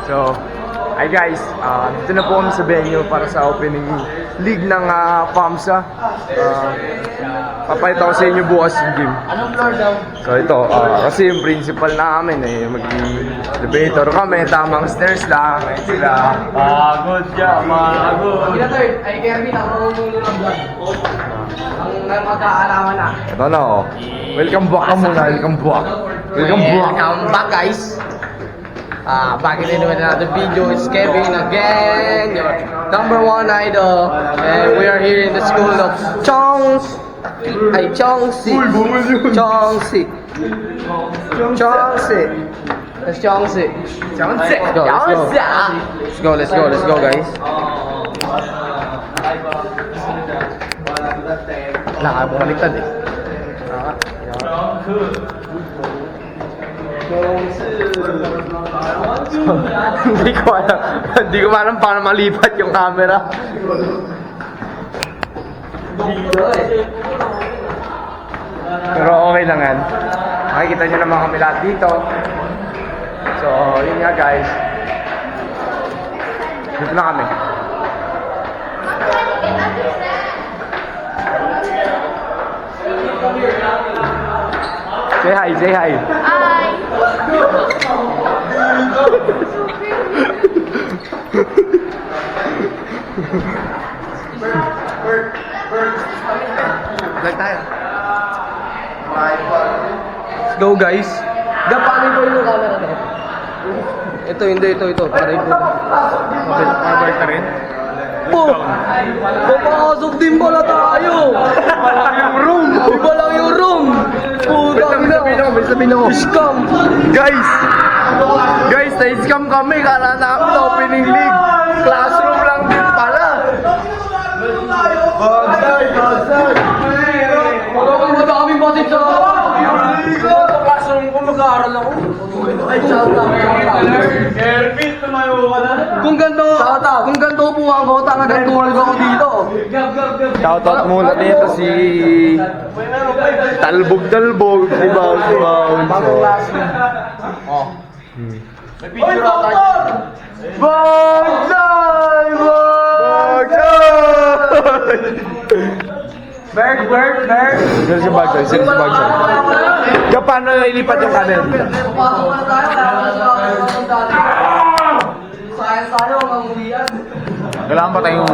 So, hi guys, dito na po kami sa venue para sa opening league ng PAMSA. Papayta ko sa inyo bukas yung game. Anong floor daw? So ito, kasi yung principal namin mag-debater kami, tamang stairs lang, sila. Pagod siya, pagod. Kina third, ay Kervin, ang mamumuno ng vlog. Ang magkaalaman na. Ito na oh. Welcome back ka muna, welcome back. Welcome back. Welcome back guys. Back in another video, it's Kevin again, your number one idol. And we are here in the school of Chongsi. That's Chongsi. Let's go guys. Wala ka bumaliktad eh. Hindi ko alam paano malipat yung camera. Pero okay lang yan. Makikita nyo naman kami lahat dito. So, yun nga guys. Dito na kami. Say hi, say hi. Vlog tayo. Let's go guys. Gapanin ko yung camera na. Ito. Para ito. Mabalik ka rin? Po! Papakasok din pala tayo! Iba lang yung room! Iba lang yung room! Putang ina! Sabihin ako. Scam! Guys, na-scam kami. Kala namin na opening league. Classroom lang din pala. Bagsay! Wala kaming basit sa classroom ko, mag-aaral ako. Ay, shout out. Kermit, tumayo ka na. Kung ganito upuan ko, talagang tulog ako dito. Shoutout muna dito si Talbog, si Bounce. Oh. May picture ako tayo. Bagsay! Berg! Sino si Bagsay? Kaya paano nailipat yung camera dito? Pasok na tayo. Sayang tayo, mangulian. Kailangan pa tayong